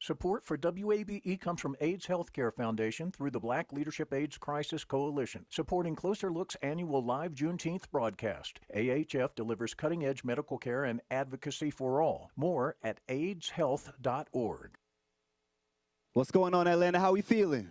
Support for WABE comes from AIDS Healthcare Foundation through the Black Leadership AIDS Crisis Coalition, supporting Closer Look's annual live Juneteenth broadcast. AHF delivers cutting-edge medical care and advocacy for all. More at aidshealth.org. What's going on, Atlanta? How we feeling?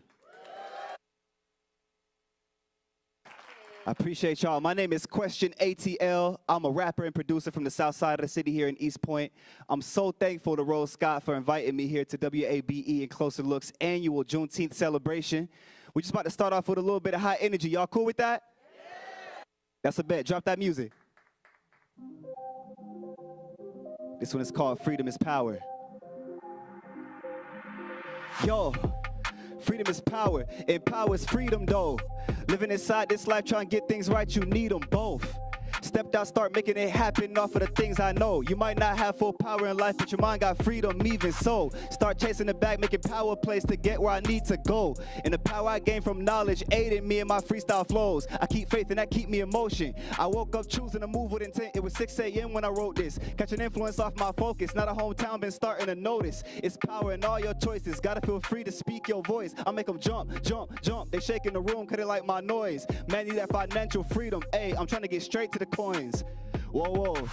I appreciate y'all. My name is Question ATL. I'm a rapper and producer from the south side of the city here in East Point. I'm so thankful to Rose Scott for inviting me here to WABE and Closer Look's annual Juneteenth celebration. We're just about to start off with a little bit of high energy. Y'all cool with that? Yeah. That's a bet. Drop that music. This one is called Freedom is Power. Yo. Freedom is power, and power is freedom though. Living inside this life, trying to get things right, you need them both. Stepped out, start making it happen off of the things I know. You might not have full power in life, but your mind got freedom even so. Start chasing the bag, making power plays to get where I need to go. And the power I gain from knowledge aided me in my freestyle flows. I keep faith and that keep me in motion. I woke up choosing to move with intent. It was 6 a.m. when I wrote this. Catching influence off my focus. Not a hometown, been starting to notice. It's power in all your choices. Gotta feel free to speak your voice. I make them jump, jump, jump. They shaking the room, cause they like my noise. Man, need that financial freedom. Ayy, I'm trying to get straight to the coins. Whoa, whoa.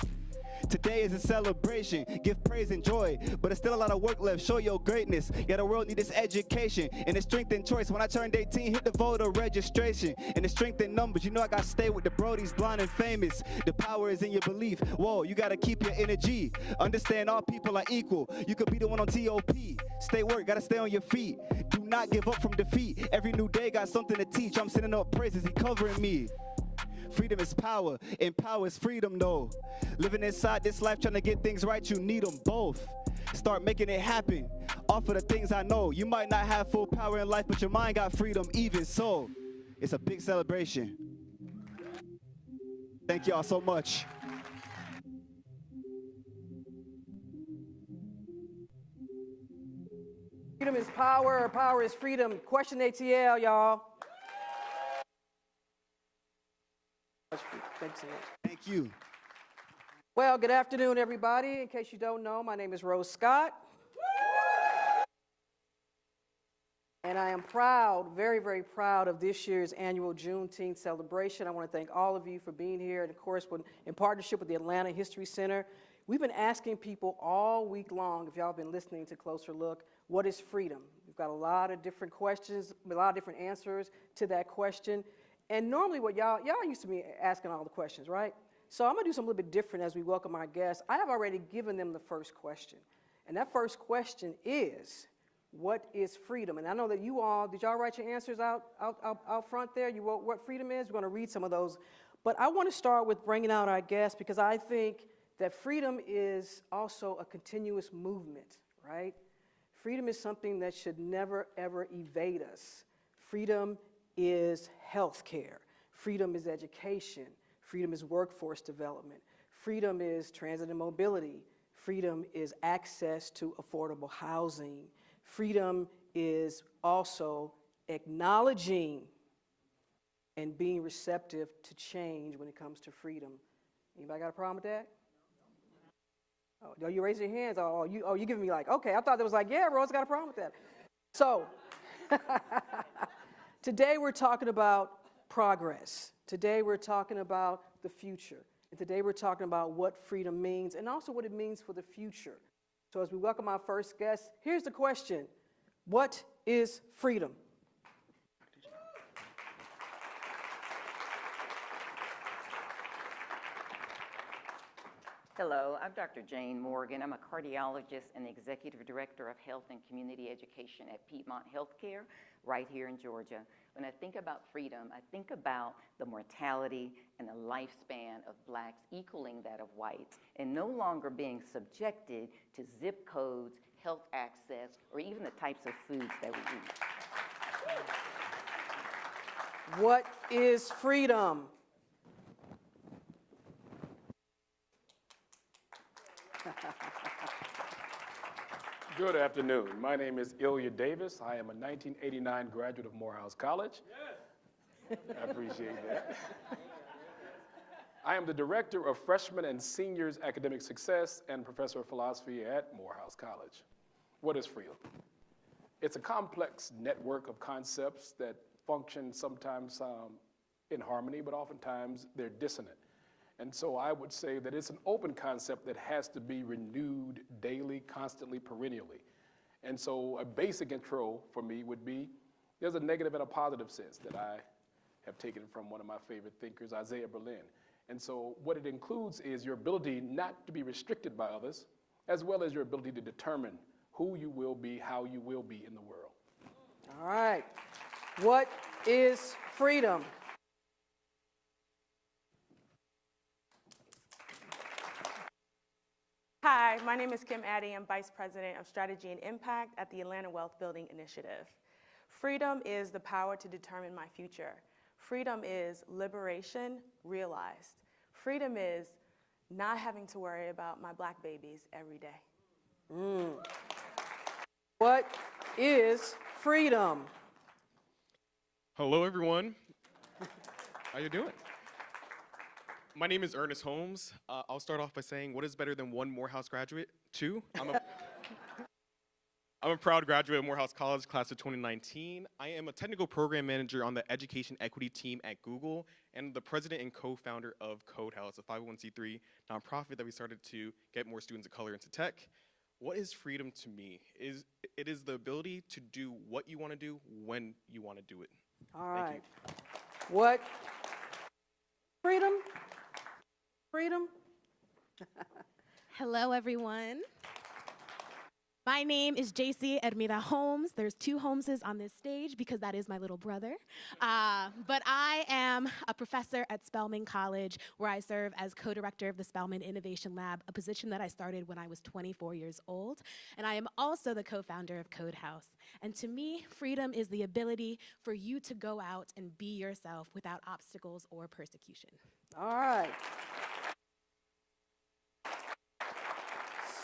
Today is a celebration, give praise and joy, but there's still a lot of work left, show your greatness. Yeah, the world need this education, and it's strength and choice. When I turned 18, hit the voter registration, and it's strength in numbers. You know I gotta stay with the Brodies, blind and famous. The power is in your belief. Whoa, you gotta keep your energy. Understand all people are equal. You could be the one on TOP. Stay work, gotta stay on your feet. Do not give up from defeat. Every new day got something to teach. I'm sending up praises, he covering me. Freedom is power, and power is freedom though. Living inside this life, trying to get things right, you need them both. Start making it happen, off of the things I know. You might not have full power in life, but your mind got freedom even so. It's a big celebration. Thank y'all so much. Freedom is power, power is freedom. Question ATL, y'all. Thanks so much. Thank you. Well, good afternoon, everybody. In case you don't know, my name is Rose Scott. And I am proud, very, very proud of this year's annual Juneteenth celebration. I want to thank all of you for being here. And of course, in partnership with the Atlanta History Center, we've been asking people all week long, if y'all have been listening to Closer Look, what is freedom? We've got a lot of different questions, a lot of different answers to that question. And normally what y'all used to be asking all the questions, right? So I'm gonna do something a little bit different as we welcome our guests. I have already given them the first question. And that first question is, what is freedom? And I know that you all, did y'all write your answers out front there? You wrote what freedom is? We're gonna read some of those. But I wanna start with bringing out our guests because I think that freedom is also a continuous movement, right? Freedom is something that should never, ever evade us. Freedom is healthcare. Freedom is education. Freedom is workforce development. Freedom is transit and mobility. Freedom is access to affordable housing. Freedom is also acknowledging and being receptive to change when it comes to freedom. Anybody got a problem with that? Oh, you raise your hands. You giving me like, okay, I thought that was like, yeah, Rose got a problem with that. So, today we're talking about progress. Today we're talking about the future. And today we're talking about what freedom means and also what it means for the future. So as we welcome our first guest, here's the question. What is freedom? Hello, I'm Dr. Jane Morgan. I'm a cardiologist and the Executive Director of Health and Community Education at Piedmont Healthcare right here in Georgia. When I think about freedom, I think about the mortality and the lifespan of blacks equaling that of whites and no longer being subjected to zip codes, health access, or even the types of foods that we eat. What is freedom? Good afternoon. My name is Ilya Davis. I am a 1989 graduate of Morehouse College. Yes. I appreciate that. I am the Director of Freshman and Seniors Academic Success and Professor of Philosophy at Morehouse College. What is freedom? It's a complex network of concepts that function sometimes in harmony, but oftentimes they're dissonant. And so I would say that it's an open concept that has to be renewed daily, constantly, perennially. And so a basic intro for me would be, there's a negative and a positive sense that I have taken from one of my favorite thinkers, Isaiah Berlin. And so what it includes is your ability not to be restricted by others, as well as your ability to determine who you will be, how you will be in the world. All right. What is freedom? Hi, my name is Kim Addy. I'm Vice President of Strategy and Impact at the Atlanta Wealth Building Initiative. Freedom is the power to determine my future. Freedom is liberation realized. Freedom is not having to worry about my black babies every day. What is freedom? Hello, everyone. How you doing? My name is Ernest Holmes. I'll start off by saying, what is better than one Morehouse graduate? Two. I'm a proud graduate of Morehouse College, class of 2019. I am a technical program manager on the education equity team at Google and the president and co-founder of Code House, a 501c3 nonprofit that we started to get more students of color into tech. What is freedom to me? It is the ability to do what you want to do when you want to do it. All right. Thank you. What? Freedom? Freedom? Hello, everyone. My name is JC Ermida Holmes. There's two Holmeses on this stage because that is my little brother. But I am a professor at Spelman College, where I serve as co-director of the Spelman Innovation Lab, a position that I started when I was 24 years old. And I am also the co-founder of Code House. And to me, freedom is the ability for you to go out and be yourself without obstacles or persecution. All right.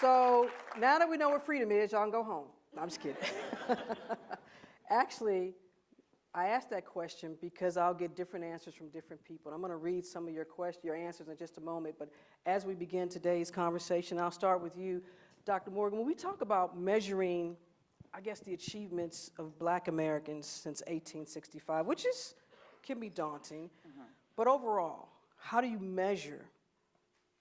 So now that we know what freedom is, y'all can go home. No, I'm just kidding. Actually, I asked that question because I'll get different answers from different people. I'm going to read some of your answers in just a moment. But as we begin today's conversation, I'll start with you, Dr. Morgan. When we talk about measuring, I guess, the achievements of Black Americans since 1865, which can be daunting, but overall, how do you measure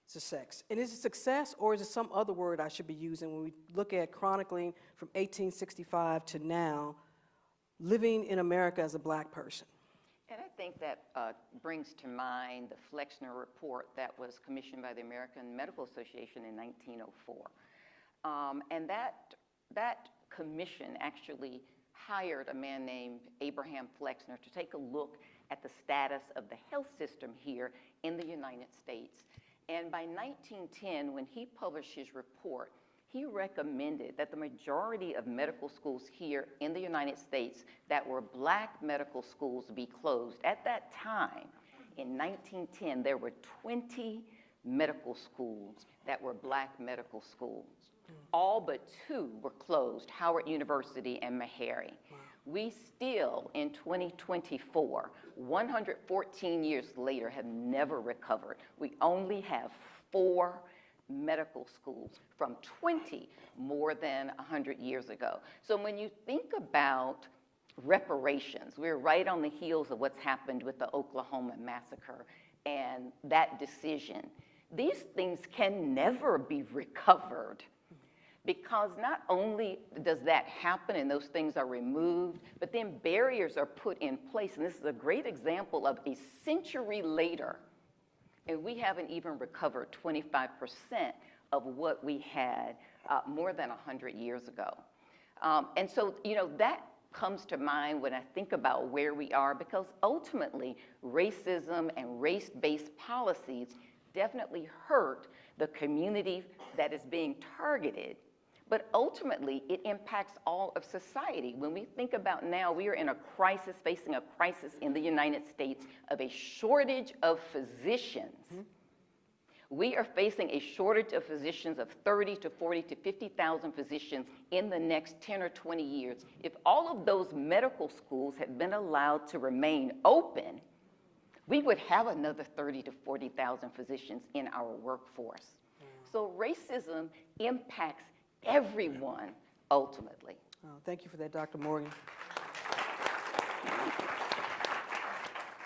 success? And is it success, or is it some other word I should be using when we look at chronicling from 1865 to now, living in America as a Black person? And I think that brings to mind the Flexner report that was commissioned by the American Medical Association in 1904. And that commission actually hired a man named Abraham Flexner to take a look at the status of the health system here in the United States. And by 1910, when he published his report, he recommended that the majority of medical schools here in the United States that were Black medical schools be closed. At that time, in 1910, there were 20 medical schools that were Black medical schools. All but two were closed, Howard University and Meharry. We still, in 2024, 114 years later, have never recovered. We only have 4 medical schools from 20 more than 100 years ago. So when you think about reparations, we're right on the heels of what's happened with the Oklahoma massacre and that decision. These things can never be recovered, because not only does that happen and those things are removed, but then barriers are put in place. And this is a great example of a century later, and we haven't even recovered 25% of what we had more than 100 years ago. And so, that comes to mind when I think about where we are, because ultimately racism and race-based policies definitely hurt the community that is being targeted. But ultimately, it impacts all of society. When we think about now, we are in a crisis, facing a crisis in the United States of a shortage of physicians. We are facing a shortage of physicians of 30 to 40 to 50,000 physicians in the next 10 or 20 years. If all of those medical schools had been allowed to remain open, we would have another 30 to 40,000 physicians in our workforce. So racism impacts everyone ultimately. Oh, thank you for that, Dr. Morgan.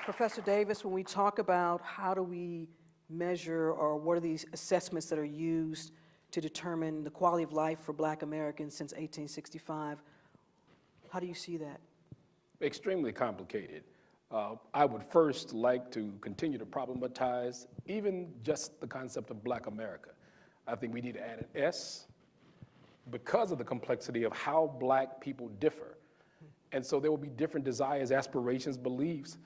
Professor Davis, when we talk about how do we measure or what are these assessments that are used to determine the quality of life for Black Americans since 1865, how do you see that? Extremely complicated. I would first like to continue to problematize even just the concept of Black America. I think we need to add an S because of the complexity of how Black people differ. And so there will be different desires, aspirations, beliefs,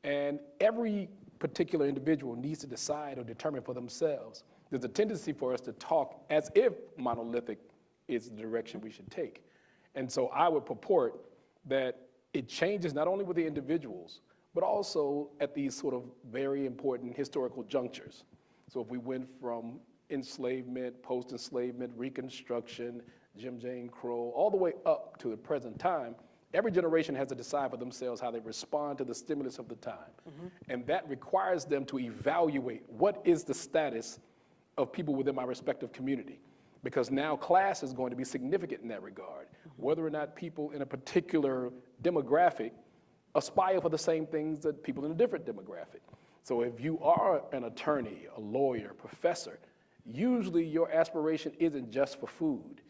and every particular individual needs to decide or determine for themselves. There's a tendency for us to talk as if monolithic is the direction we should take. And so I would purport that it changes not only with the individuals, but also at these sort of very important historical junctures. So if we went from enslavement, post-enslavement, Reconstruction, Jim Crow, all the way up to the present time, every generation has to decide for themselves how they respond to the stimulus of the time. And that requires them to evaluate what is the status of people within my respective community. Because now class is going to be significant in that regard. Whether or not people in a particular demographic aspire for the same things that people in a different demographic. So if you are an attorney, a lawyer, professor, usually your aspiration isn't just for food.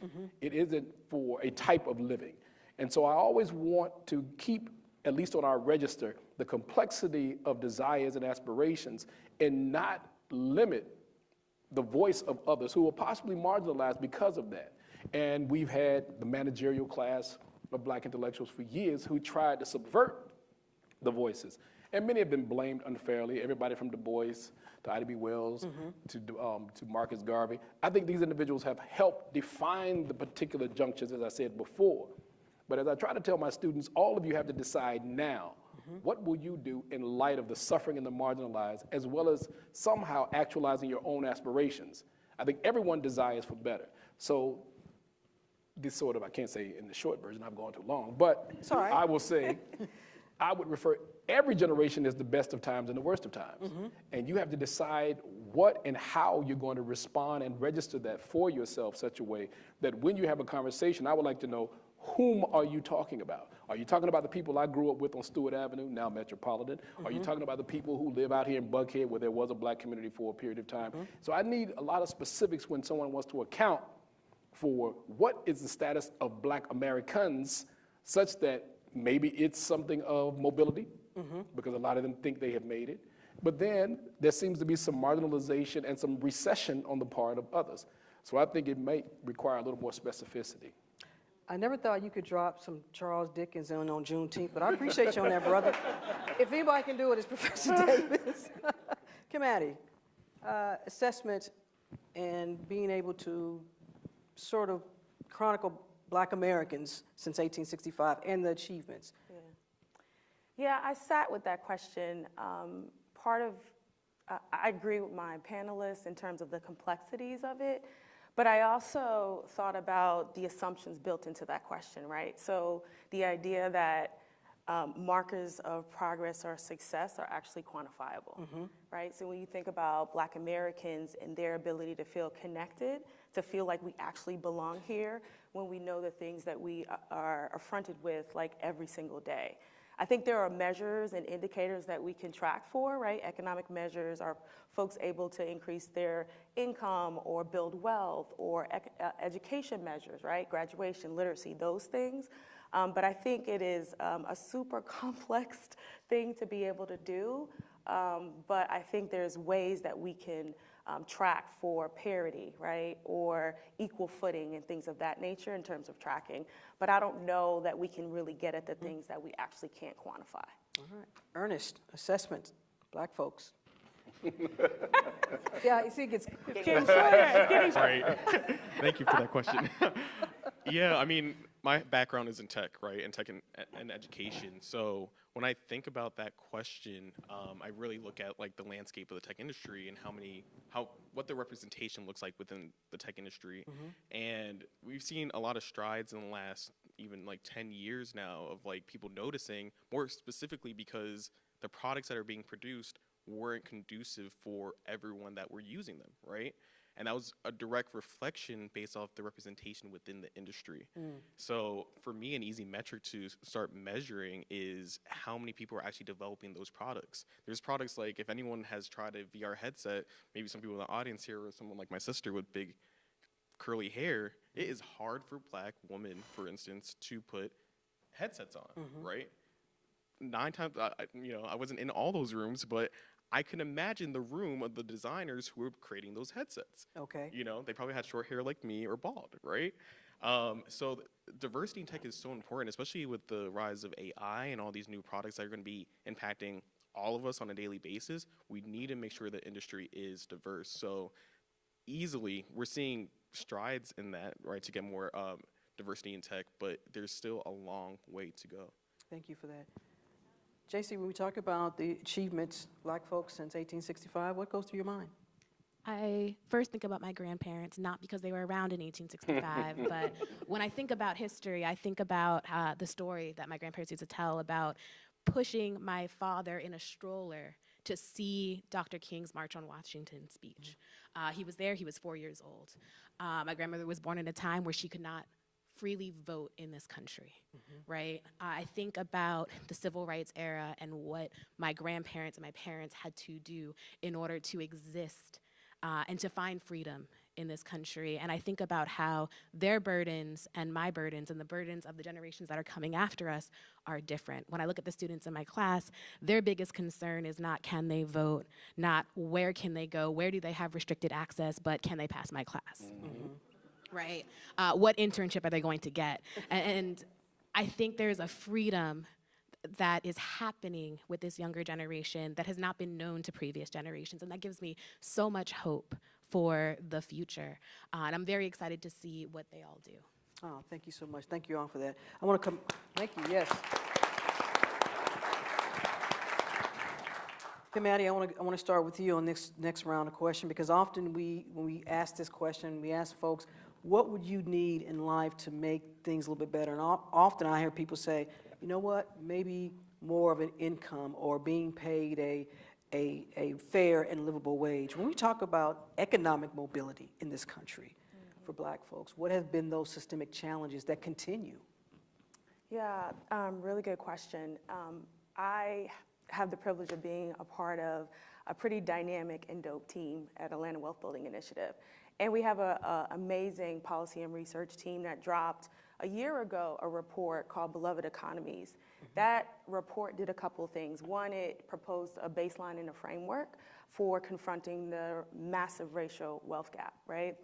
It isn't for a type of living. And so I always want to keep, at least on our register, the complexity of desires and aspirations and not limit the voice of others who are possibly marginalized because of that. And we've had the managerial class of Black intellectuals for years who tried to subvert the voices. And many have been blamed unfairly, everybody from Du Bois to Ida B. Wells to Marcus Garvey. I think these individuals have helped define the particular junctures, as I said before. But as I try to tell my students, all of you have to decide now, what will you do in light of the suffering and the marginalized, as well as somehow actualizing your own aspirations? I think everyone desires for better. So this sort of, I can't say in the short version, I've gone too long, but I will say, I would refer, every generation is the best of times and the worst of times. And you have to decide what and how you're going to respond and register that for yourself such a way that when you have a conversation, I would like to know, whom are you talking about? Are you talking about the people I grew up with on Stewart Avenue, now Metropolitan? Are you talking about the people who live out here in Buckhead where there was a Black community for a period of time? So I need a lot of specifics when someone wants to account for what is the status of Black Americans such that maybe it's something of mobility, because a lot of them think they have made it. But then there seems to be some marginalization and some recession on the part of others. So I think it may require a little more specificity. I never thought you could drop some Charles Dickens on Juneteenth, but I appreciate you on that, brother. If anybody can do it, it's Professor Davis. Kim Addy, assessment and being able to sort of chronicle Black Americans since 1865 and the achievements. Yeah, I sat with that question. I agree with my panelists in terms of the complexities of it. But I also thought about the assumptions built into that question, right? So the idea that markers of progress or success are actually quantifiable, right? So when you think about Black Americans and their ability to feel connected, to feel like we actually belong here, when we know the things that we are affronted with like every single day. I think there are measures and indicators that we can track for, right? Economic measures, are folks able to increase their income or build wealth, or education measures, right? Graduation, literacy, those things. But I think it is a super complex thing to be able to do. But I think there's ways that we can track for parity, right? Or equal footing and things of that nature in terms of tracking. But I don't know that we can really get at the things that we actually can't quantify. All right. Ernest, assessment, Black folks. Yeah, you see, it's getting shorter. It's getting shorter. Right. Thank you for that question. Yeah, I mean, my background is in tech, right? In tech and education. So when I think about that question, I really look at like the landscape of the tech industry and what the representation looks like within the tech industry. And we've seen a lot of strides in the last even like 10 years now of like people noticing, more specifically because the products that are being produced weren't conducive for everyone that were using them, right? And that was a direct reflection based off the representation within the industry. So for me, an easy metric to start measuring is how many people are actually developing those products. There's products like, if anyone has tried a VR headset, maybe some people in the audience here, or someone like my sister with big curly hair, it is hard for Black women, for instance, to put headsets on, right? 9 times, I wasn't in all those rooms, but I can imagine the room of the designers who were creating those headsets. Okay. They probably had short hair like me or bald, right? So diversity in tech is so important, especially with the rise of AI and all these new products that are going to be impacting all of us on a daily basis. We need to make sure the industry is diverse. So easily, we're seeing strides in that, right, to get more diversity in tech, but there's still a long way to go. Thank you for that. JC, when we talk about the achievements, Black folks since 1865, what goes through your mind? I first think about my grandparents, not because they were around in 1865, but when I think about history, I think about the story that my grandparents used to tell about pushing my father in a stroller to see Dr. King's March on Washington speech. He was there, he was 4 years old. My grandmother was born in a time where she could not freely vote in this country, right? I think about the civil rights era and what my grandparents and my parents had to do in order to exist and to find freedom in this country. And I think about how their burdens and my burdens and the burdens of the generations that are coming after us are different. When I look at the students in my class, their biggest concern is not can they vote, not where can they go, where do they have restricted access, but can they pass my class? Right? What internship are they going to get? And I think there's a freedom that is happening with this younger generation that has not been known to previous generations, and that gives me so much hope for the future. And I'm very excited to see what they all do. Oh, thank you so much. Thank you all for that. I want to come, thank you, yes. Okay, Maddie, I want to start with you on this next round of questions, because often when we ask this question, we ask folks, what would you need in life to make things a little bit better? And often I hear people say, you know what, maybe more of an income or being paid a fair and livable wage. When we talk about economic mobility in this country for Black folks, what have been those systemic challenges that continue? Yeah, really good question. I have the privilege of being a part of a pretty dynamic and dope team at Atlanta Wealth Building Initiative. And we have an amazing policy and research team that dropped a year ago a report called Beloved Economies. That report did a couple of things. One, it proposed a baseline and a framework for confronting the massive racial wealth gap, right?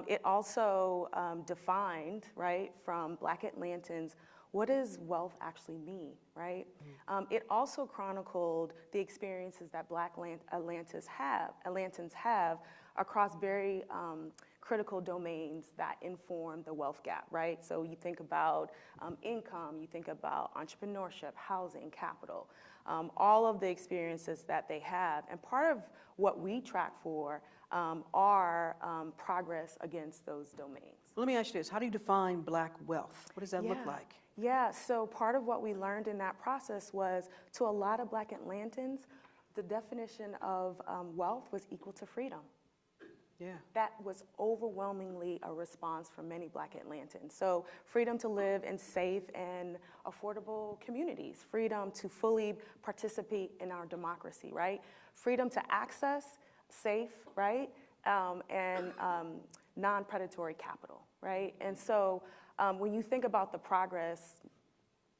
It also defined, right, from Black Atlantans, what does wealth actually mean, right? It also chronicled the experiences that Black Atlantans have across very critical domains that inform the wealth gap, right? So you think about income, you think about entrepreneurship, housing, capital, all of the experiences that they have. And part of what we track for are progress against those domains. Let me ask you this, how do you define Black wealth? What does that look like? Yeah, so part of what we learned in that process was, to a lot of Black Atlantans, the definition of wealth was equal to freedom. Yeah. That was overwhelmingly a response from many Black Atlantans. So freedom to live in safe and affordable communities, freedom to fully participate in our democracy, right? Freedom to access safe, right? And non-predatory capital, right? And so when you think about the progress,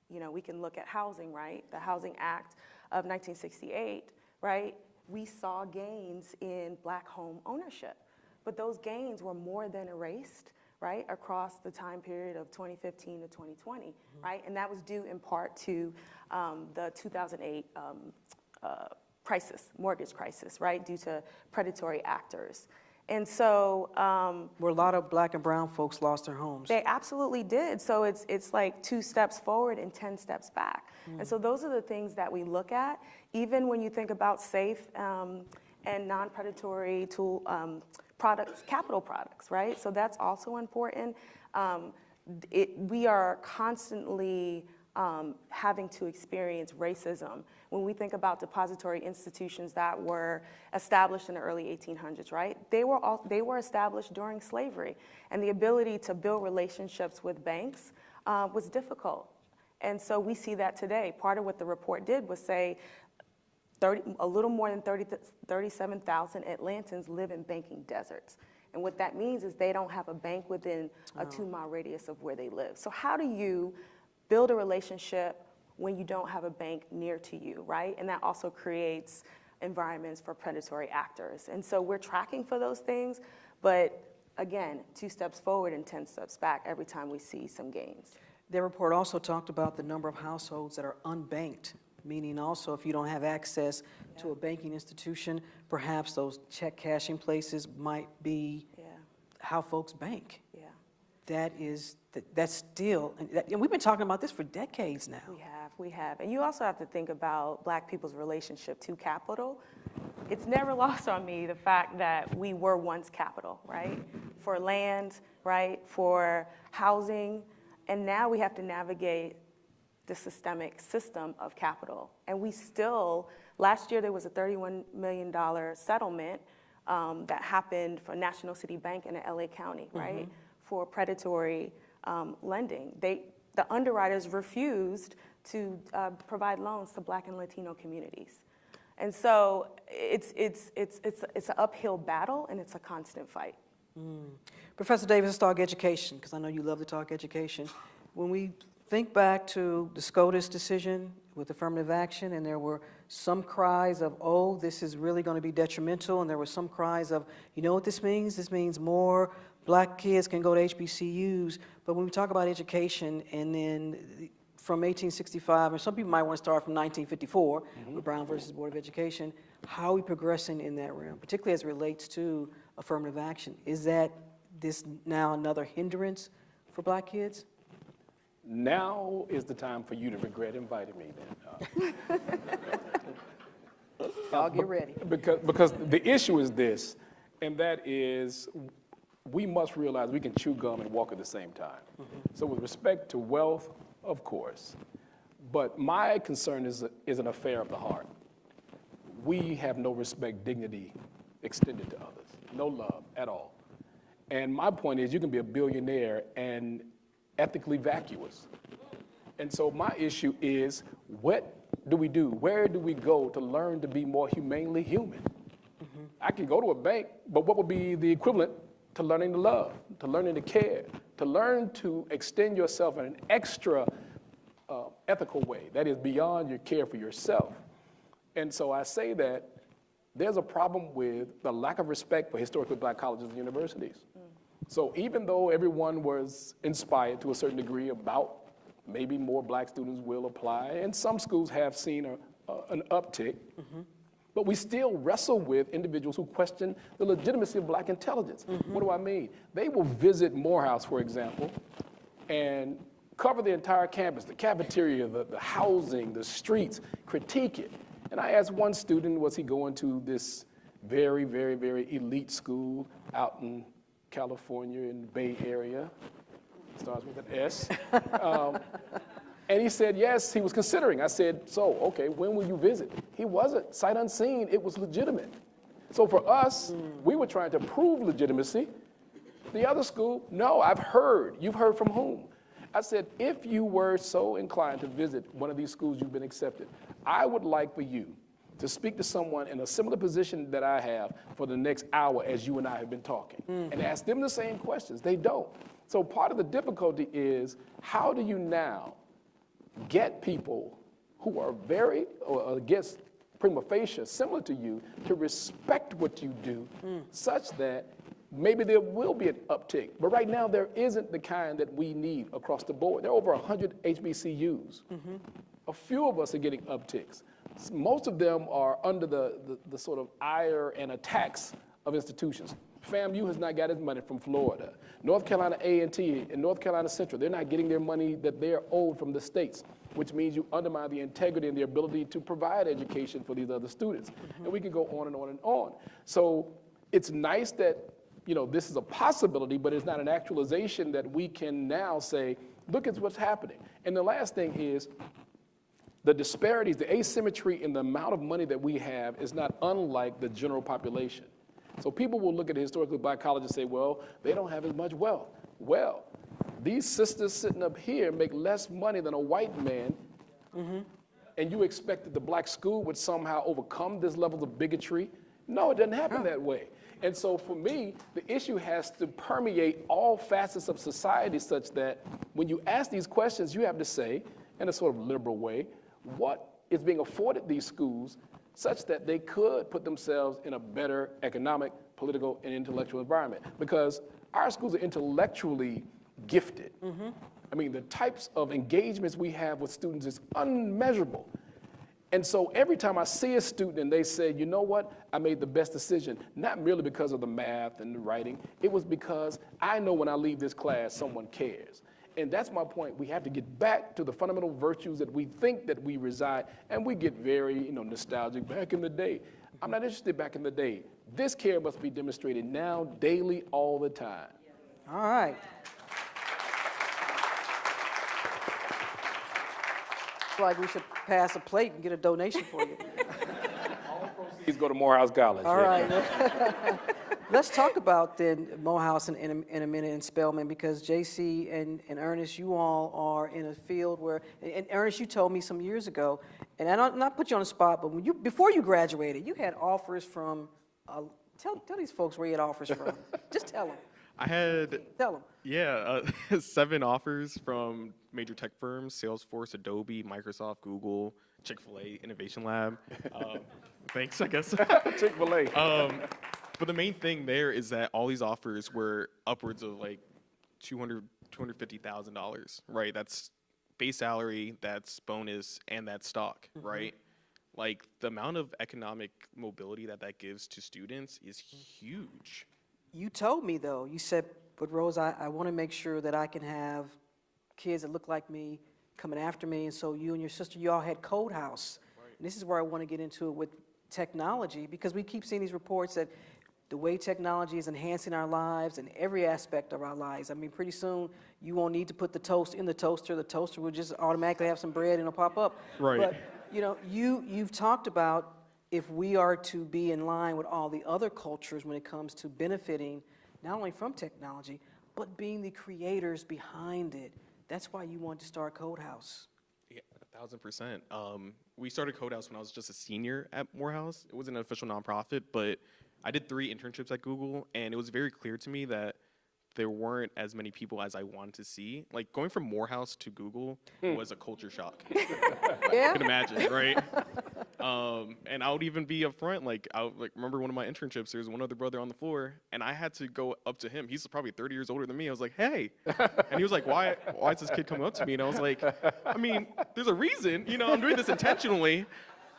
we can look at housing, right? The Housing Act of 1968, right? We saw gains in Black home ownership, but those gains were more than erased, right, across the time period of 2015 to 2020, right? And that was due in part to the 2008 mortgage crisis, right, due to predatory actors. And so where a lot of Black and brown folks lost their homes. They absolutely did. So it's like 2 steps forward and 10 steps back. And so those are the things that we look at, even when you think about safe and non-predatory tool products, capital products, right? So that's also important. We are constantly having to experience racism. When we think about depository institutions that were established in the early 1800s, right? They were established during slavery, and the ability to build relationships with banks was difficult. And so we see that today. Part of what the report did was say a little more than 37,000 Atlantans live in banking deserts. And what that means is they don't have a bank within a 2-mile radius of where they live. So how do you build a relationship when you don't have a bank near to you, right? And that also creates environments for predatory actors. And so we're tracking for those things, but again, 2 steps forward and 10 steps back every time we see some gains. Their report also talked about the number of households that are unbanked, meaning also if you don't have access to a banking institution, perhaps those check cashing places might be how folks bank. That's still, and we've been talking about this for decades now. We have. And you also have to think about Black people's relationship to capital. It's never lost on me the fact that we were once capital, right? For land, right? For housing. And now we have to navigate the systemic system of capital. And we still, last year there was a $31 million settlement that happened for National City Bank in LA County, right? For predatory lending. The underwriters refused to provide loans to Black and Latino communities. And so it's an uphill battle, and it's a constant fight. Professor Davis, let's talk education, because I know you love to talk education. When we think back to the SCOTUS decision with affirmative action, and there were some cries of, oh, this is really going to be detrimental, and there were some cries of, you know what this means? This means more Black kids can go to HBCUs. But when we talk about education, and then from 1865, and some people might want to start from 1954, with Brown versus Board of Education, how are we progressing in that realm, particularly as it relates to affirmative action? Is that this now another hindrance for Black kids? Now is the time for you to regret inviting me then. Y'all get ready. Because the issue is this, and that is we must realize we can chew gum and walk at the same time. So with respect to wealth, of course, but my concern is an affair of the heart. We have no respect, dignity extended to others, no love at all. And my point is you can be a billionaire and ethically vacuous. And so my issue is, what do we do? Where do we go to learn to be more humanely human? I can go to a bank, but what would be the equivalent to learning to love, to learning to care, to learn to extend yourself in an extra ethical way that is beyond your care for yourself? And so I say that there's a problem with the lack of respect for historically Black colleges and universities. So even though everyone was inspired to a certain degree about maybe more Black students will apply, and some schools have seen an uptick, but we still wrestle with individuals who question the legitimacy of Black intelligence. What do I mean? They will visit Morehouse, for example, and cover the entire campus, the cafeteria, the housing, the streets, critique it. And I asked one student, was he going to this very, very, very elite school out in California in the Bay Area, starts with an S. And he said, yes, he was considering. I said, so, okay, when will you visit? He wasn't. Sight unseen, it was legitimate. So for us, we were trying to prove legitimacy. The other school, no, I've heard. You've heard from whom? I said, if you were so inclined to visit one of these schools you've been accepted, I would like for you to speak to someone in a similar position that I have for the next hour as you and I have been talking, and ask them the same questions. They don't. So part of the difficulty is, how do you now get people who are very, or against prima facie, similar to you, to respect what you do, such that maybe there will be an uptick. But right now, there isn't the kind that we need across the board. There are over 100 HBCUs. A few of us are getting upticks. Most of them are under the sort of ire and attacks of institutions. FAMU has not got its money from Florida. North Carolina A&T and North Carolina Central, they're not getting their money that they're owed from the states, which means you undermine the integrity and the ability to provide education for these other students. And we can go on and on and on. So it's nice that this is a possibility, but it's not an actualization that we can now say, look at what's happening. And the last thing is the disparities, the asymmetry in the amount of money that we have is not unlike the general population. So people will look at a historically black college and say, well, they don't have as much wealth. Well, these sisters sitting up here make less money than a white man, and you expect that the black school would somehow overcome this level of bigotry? No, it doesn't happen that way. And so for me, the issue has to permeate all facets of society such that when you ask these questions, you have to say, in a sort of liberal way, what is being afforded these schools such that they could put themselves in a better economic, political, and intellectual environment. Because our schools are intellectually gifted. I mean, the types of engagements we have with students is unmeasurable. And so every time I see a student and they say, you know what, I made the best decision, not merely because of the math and the writing, it was because I know when I leave this class, someone cares. And that's my point. We have to get back to the fundamental virtues that we think that we reside, and we get very, nostalgic back in the day. I'm not interested back in the day. This care must be demonstrated now, daily, all the time. All right. Like we should pass a plate and get a donation for you. All proceeds go to Morehouse College. All right. Let's talk about then Morehouse in a minute and Spelman, because JC and Ernest, you all are in a field where, and Ernest, you told me some years ago, and I don't not put you on the spot, but when before you graduated, you had offers from. Tell these folks where you had offers from. Just tell them. I had, Tell them. yeah, 7 offers from major tech firms: Salesforce, Adobe, Microsoft, Google, Chick-fil-A, Innovation Lab. Thanks, I guess. Chick-fil-A. But the main thing there is that all these offers were upwards of like $250,000, right? That's base salary, that's bonus, and that's stock, right? Like the amount of economic mobility that gives to students is huge. You told me, though, you said, but Rose, I want to make sure that I can have kids that look like me coming after me, and so you and your sister, you all had Code House. Right. And this is where I want to get into it with technology, because we keep seeing these reports that the way technology is enhancing our lives and every aspect of our lives. I mean, pretty soon you won't need to put the toast in the toaster will just automatically have some bread and it'll pop up. Right. But, you've talked about if we are to be in line with all the other cultures when it comes to benefiting not only from technology, but being the creators behind it. That's why you wanted to start Code House. Yeah, 1,000%. We started Code House when I was just a senior at Morehouse. It wasn't an official nonprofit, but I did 3 internships at Google, and it was very clear to me that there weren't as many people as I wanted to see. Like, going from Morehouse to Google was a culture shock. Yeah? You can imagine, right? And I would even be upfront, I remember one of my internships, there was one other brother on the floor, and I had to go up to him. He's probably 30 years older than me. I was like, hey. And he was like, why is this kid coming up to me? And I was like, I mean, there's a reason. I'm doing this intentionally.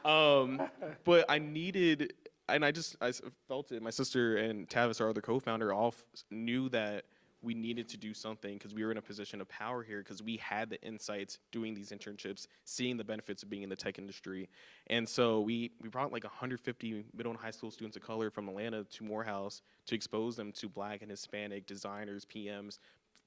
But I needed... And I felt it. My sister and Tavis, our other co-founder, all knew that we needed to do something because we were in a position of power here because we had the insights doing these internships, seeing the benefits of being in the tech industry. And so we brought like 150 middle and high school students of color from Atlanta to Morehouse to expose them to Black and Hispanic designers, PMs,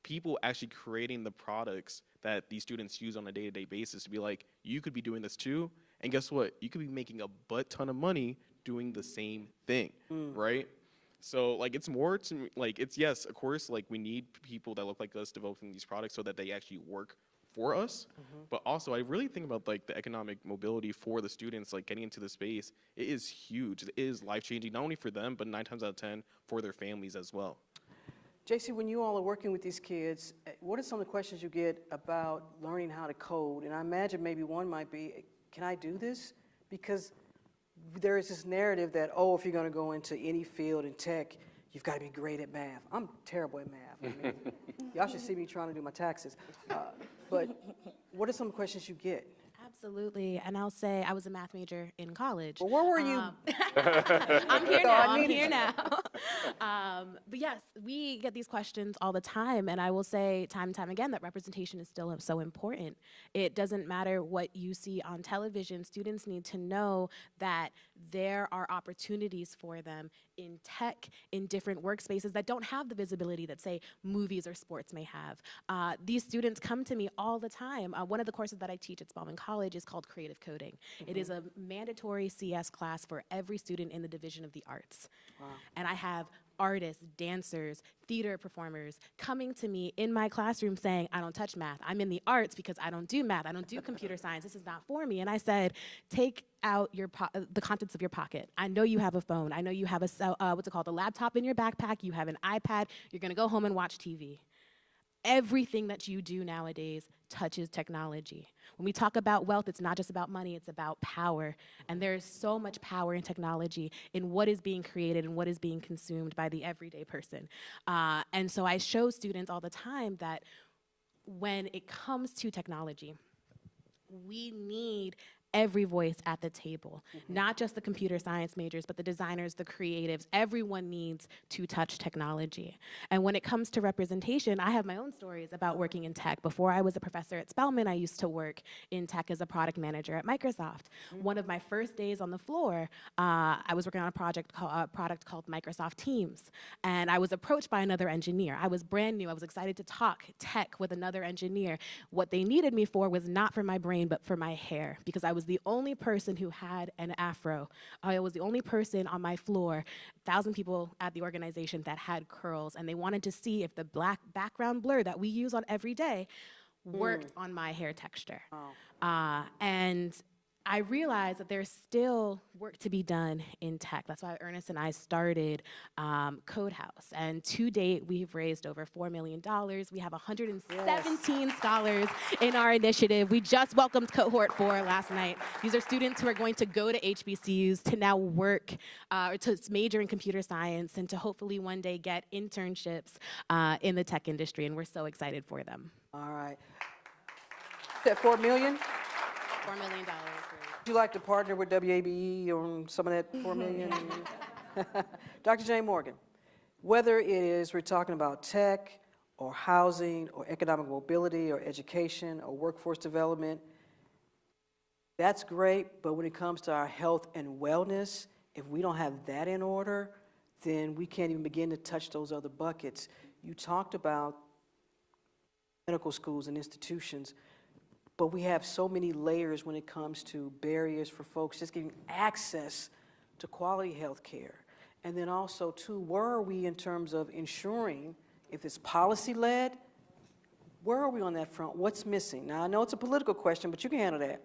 people actually creating the products that these students use on a day-to-day basis to be like, you could be doing this too. And guess what? You could be making a butt ton of money doing the same thing, right? So it's more to me, it's, yes, of course, we need people that look like us developing these products so that they actually work for us. But also I really think about the economic mobility for the students, getting into the space. It is huge. It is life-changing, not only for them, but 9 times out of 10 for their families as well. JC, when you all are working with these kids, what are some of the questions you get about learning how to code? And I imagine maybe one might be, can I do this? Because there is this narrative that, if you're going to go into any field in tech, you've got to be great at math. I'm terrible at math. I mean, y'all should see me trying to do my taxes. But what are some questions you get? Absolutely. And I'll say I was a math major in college. Well, where were you? I'm here So now. I I'm needed here you. now. But yes, we get these questions all the time. And I will say time and time again that representation is still so important. It doesn't matter what you see on television. Students need to know that there are opportunities for them in tech, in different workspaces that don't have the visibility that, say, movies or sports may have. These students come to me all the time. One of the courses that I teach at Spelman College is called Creative Coding. It is a mandatory CS class for every student in the Division of the Arts. Wow. And I have artists, dancers, theater performers coming to me in my classroom saying, I don't touch math. I'm in the arts because I don't do math. I don't do computer science. This is not for me. And I said, take out your the contents of your pocket. I know you have a phone. I know you have a laptop in your backpack. You have an iPad. You're going to go home and watch TV. Everything that you do nowadays touches technology. When we talk about wealth, it's not just about money, it's about power. And there is so much power in technology, in what is being created and what is being consumed by the everyday person. And so I show students all the time that when it comes to technology, we need every voice at the table, not just the computer science majors, but the designers, the creatives. Everyone needs to touch technology. And when it comes to representation, I have my own stories about working in tech. Before I was a professor at Spelman, I used to work in tech as a product manager at Microsoft. One of my first days on the floor, I was working on a product called Microsoft Teams. And I was approached by another engineer. I was brand new. I was excited to talk tech with another engineer. What they needed me for was not for my brain, but for my hair, because I was the only person who had an afro. I was the only person on my floor, 1,000 people at the organization that had curls, and they wanted to see if the black background blur that we use on every day worked on my hair texture. And I realized that there's still work to be done in tech. That's why Ernest and I started Code House. And to date, we've raised over $4 million. We have 117 scholars in our initiative. We just welcomed cohort 4 last night. These are students who are going to go to HBCUs to now work, or to major in computer science, and to hopefully one day get internships in the tech industry. And we're so excited for them. All right. Is that $4 million? $4 million. Would you like to partner with WABE on some of that $4 million? Dr. Jane Morgan, whether it is we're talking about tech or housing or economic mobility or education or workforce development, that's great, but when it comes to our health and wellness, if we don't have that in order, then we can't even begin to touch those other buckets. You talked about medical schools and institutions, but we have so many layers when it comes to barriers for folks just getting access to quality health care. And then also, too, where are we in terms of ensuring, if it's policy-led, where are we on that front? What's missing? Now, I know it's a political question, but you can handle that.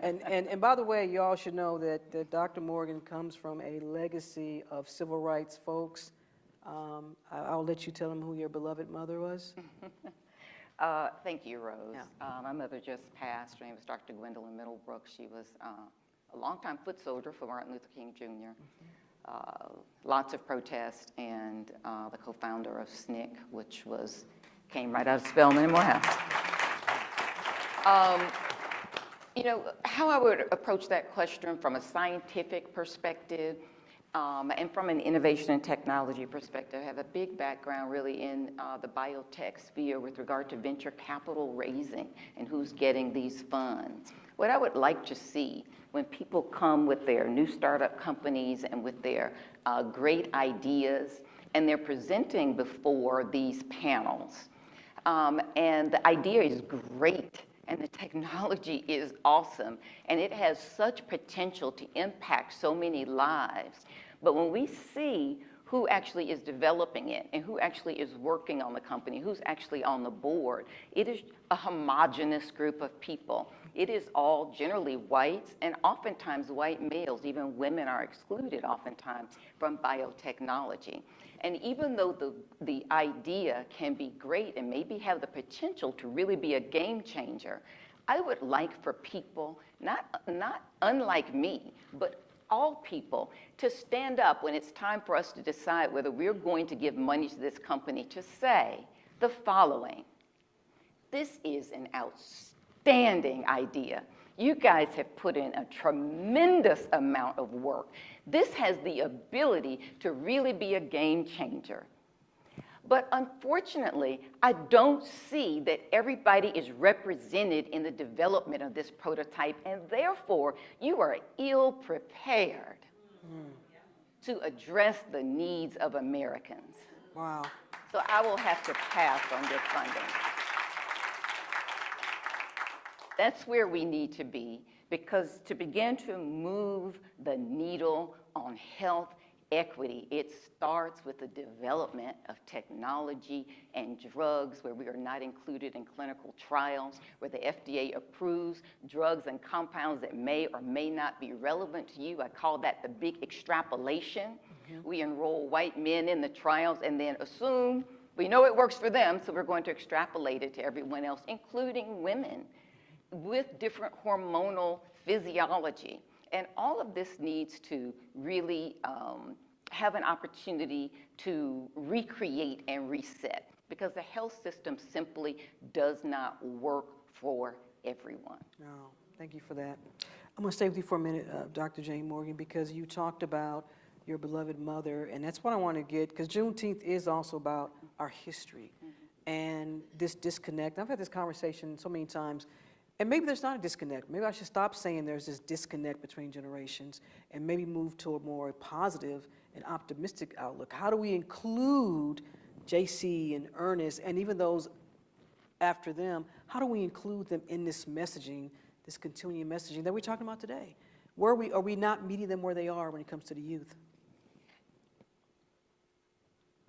And by the way, you all should know that Dr. Morgan comes from a legacy of civil rights folks. I'll let you tell them who your beloved mother was. Thank you, Rose. Yeah. My mother just passed. Her name was Dr. Gwendolyn Middlebrook. She was a longtime foot soldier for Martin Luther King Jr. Lots of protests, and the co-founder of SNCC, which came right out of Spelman and Morehouse. You know, how I would approach that question from a scientific perspective, and from an innovation and technology perspective. I have a big background really in the biotech sphere with regard to venture capital raising and who's getting these funds. What I would like to see when people come with their new startup companies and with their great ideas, and they're presenting before these panels, and the idea is great, and the technology is awesome, and it has such potential to impact so many lives. But when we see who actually is developing it and who actually is working on the company, who's actually on the board, it is a homogeneous group of people. It is all generally whites, and oftentimes white males. Even women are excluded oftentimes from biotechnology. And even though the idea can be great and maybe have the potential to really be a game changer, I would like for people, not unlike me, but all people, to stand up when it's time for us to decide whether we're going to give money to this company, to say the following: this is an outstanding idea. You guys have put in a tremendous amount of work. This has the ability to really be a game changer. But unfortunately, I don't see that everybody is represented in the development of this prototype, and therefore, you are ill-prepared to address the needs of Americans. Wow. So I will have to pass on this funding. That's where we need to be, because to begin to move the needle on health equity, it starts with the development of technology and drugs where we are not included in clinical trials, where the FDA approves drugs and compounds that may or may not be relevant to you. I call that the big extrapolation. We enroll white men in the trials and then assume we know it works for them, so we're going to extrapolate it to everyone else, including women with different hormonal physiology. And all of this needs to really have an opportunity to recreate and reset, because the health system simply does not work for everyone. No, thank you for that. I'm going to stay with you for a minute, Dr. Jane Morgan, because you talked about your beloved mother, and that's what I want to get, because Juneteenth is also about our history and this disconnect. I've had this conversation so many times, and maybe there's not a disconnect. Maybe I should stop saying there's this disconnect between generations and maybe move to a more positive and optimistic outlook. How do we include JC and Ernest and even those after them? How do we include them in this messaging, this continuing messaging that we're talking about today? Are we not meeting them where they are when it comes to the youth?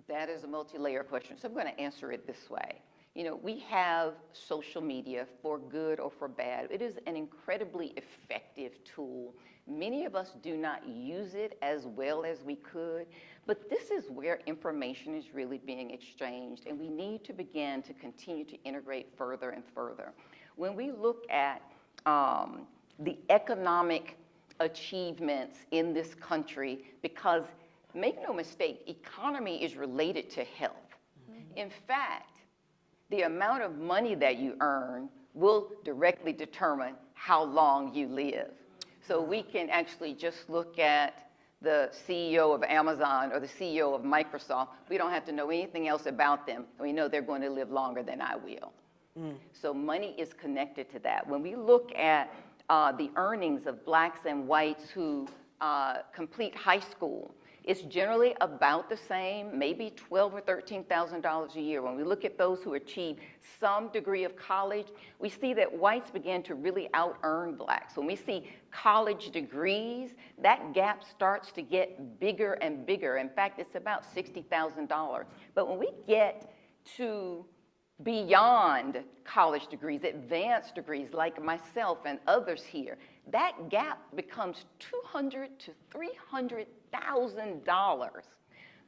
That is a multi-layer question, so I'm going to answer it this way. You know, we have social media for good or for bad. It is an incredibly effective tool. Many of us do not use it as well as we could, but this is where information is really being exchanged, and we need to begin to continue to integrate further and further. When we look at the economic achievements in this country, because make no mistake, economy is related to health. In fact, the amount of money that you earn will directly determine how long you live. So we can actually just look at the CEO of Amazon or the CEO of Microsoft. We don't have to know anything else about them. We know they're going to live longer than I will. So money is connected to that. When we look at the earnings of blacks and whites who complete high school, it's generally about the same, maybe $12,000 or $13,000 a year. When we look at those who achieve some degree of college, we see that whites begin to really out-earn blacks. When we see college degrees, that gap starts to get bigger and bigger. In fact, it's about $60,000. But when we get to beyond college degrees, advanced degrees like myself and others here, that gap becomes $200,000 to $300,000.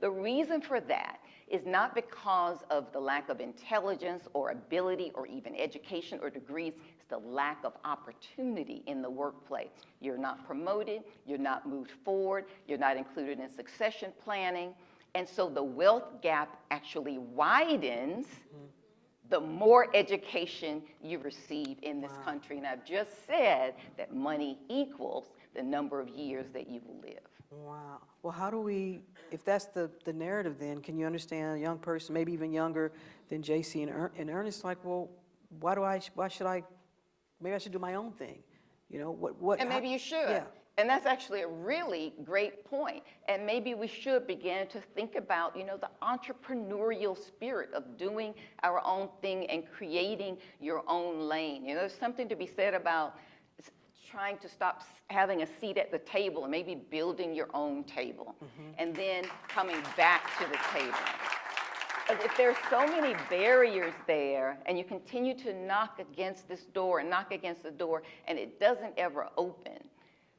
The reason for that is not because of the lack of intelligence or ability or even education or degrees. It's the lack of opportunity in the workplace. You're not promoted, you're not moved forward, you're not included in succession planning, and so the wealth gap actually widens the more education you receive in this country. And I've just said that money equals the number of years that you will live. Wow. Well, how do we, if that's the narrative then, can you understand a young person, maybe even younger than JC and Ernest, like, well, why should I, maybe I should do my own thing? You know, what? And maybe you should. Yeah. And that's actually a really great point. And maybe we should begin to think about, you know, the entrepreneurial spirit of doing our own thing and creating your own lane. You know, there's something to be said about trying to stop having a seat at the table and maybe building your own table and then coming back to the table. If there's so many barriers there and you continue to knock against this door and knock against the door and it doesn't ever open,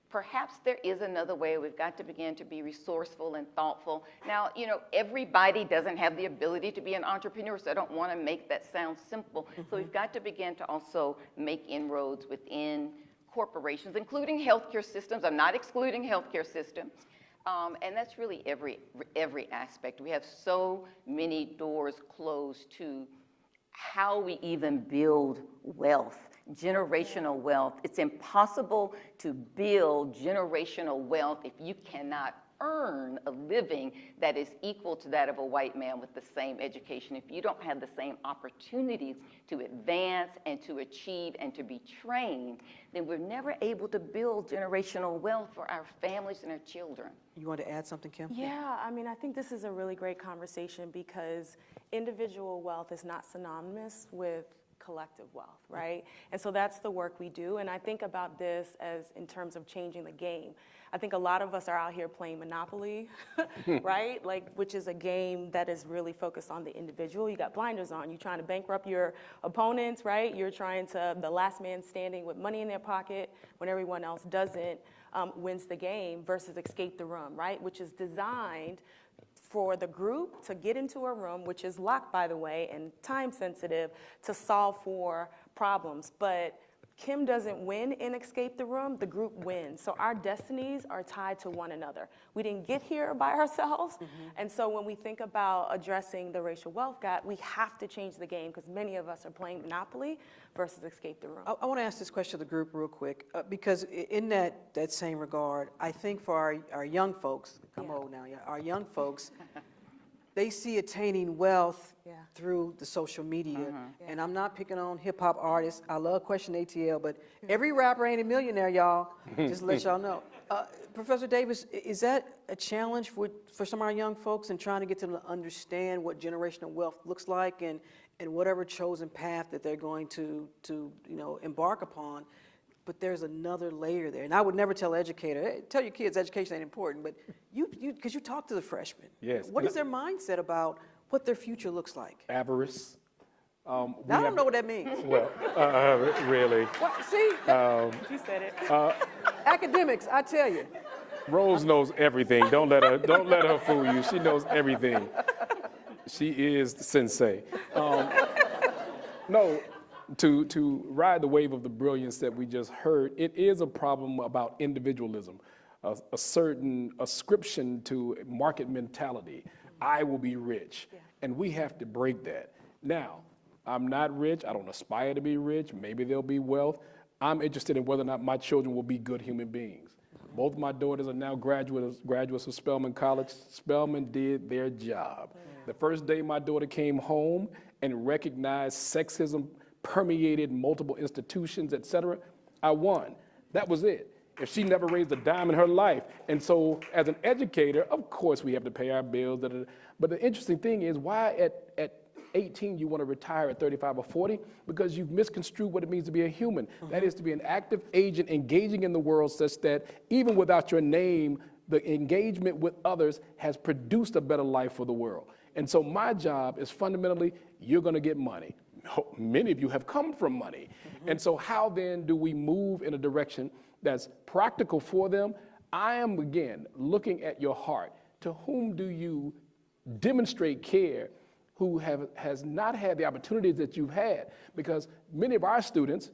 perhaps there is another way. We've got to begin to be resourceful and thoughtful. Now, you know, everybody doesn't have the ability to be an entrepreneur, so I don't want to make that sound simple. So we've got to begin to also make inroads within corporations, including healthcare systems. I'm not excluding healthcare systems. And that's really every aspect. We have so many doors closed to how we even build wealth generational wealth. It's impossible to build generational wealth if you cannot earn a living that is equal to that of a white man with the same education. If you don't have the same opportunities to advance and to achieve and to be trained, then we're never able to build generational wealth for our families and our children. You want to add something, Kim? Yeah, I mean, I think this is a really great conversation because individual wealth is not synonymous with collective wealth, right? And so that's the work we do. And I think about this as in terms of changing the game. I think a lot of us are out here playing Monopoly, right? Like, which is a game that is really focused on the individual. You got blinders on. You're trying to bankrupt your opponents, right? You're trying to, the last man standing with money in their pocket when everyone else doesn't, wins the game versus escape the room, right? Which is designed for the group to get into a room, which is locked, by the way, and time sensitive, to solve for problems. But Kim doesn't win in Escape the Room, the group wins. So our destinies are tied to one another. We didn't get here by ourselves. And so when we think about addressing the racial wealth gap, we have to change the game because many of us are playing Monopoly versus Escape the Room. I want to ask this question to the group real quick, because in that same regard, I think for our young folks, I'm old now, yeah, our young folks, they see attaining wealth through the social media. And I'm not picking on hip hop artists. I love Question ATL, but every rapper ain't a millionaire, y'all. Just to let y'all know. Professor Davis, is that a challenge for some of our young folks in trying to get them to understand what generational wealth looks like and whatever chosen path that they're going to embark upon? But there's another layer there. And I would never tell an educator, hey, tell your kids education ain't important, but because you talk to the freshmen. Yes. What is their mindset about what their future looks like? Avarice. I don't know what that means. Well, really. Well, see, You said it. academics, I tell you. Rose knows everything. Don't let her fool you. She knows everything. She is the sensei. No. To ride the wave of the brilliance that we just heard, it is a problem about individualism, a certain ascription to market mentality. I will be rich, and we have to break that. Now, I'm not rich. I don't aspire to be rich. Maybe there'll be wealth. I'm interested in whether or not my children will be good human beings. Both my daughters are now graduates of Spelman College. Spelman did their job. The first day my daughter came home and recognized sexism permeated multiple institutions, et cetera, I won. That was it. If she never raised a dime in her life. And so as an educator, of course we have to pay our bills. But the interesting thing is, why at 18 you want to retire at 35 or 40? Because you've misconstrued what it means to be a human. That is to be an active agent engaging in the world such that even without your name, the engagement with others has produced a better life for the world. And so my job is fundamentally, you're going to get money. Many of you have come from money. And so how then do we move in a direction that's practical for them? I am, again, looking at your heart. To whom do you demonstrate care who has not had the opportunities that you've had? Because many of our students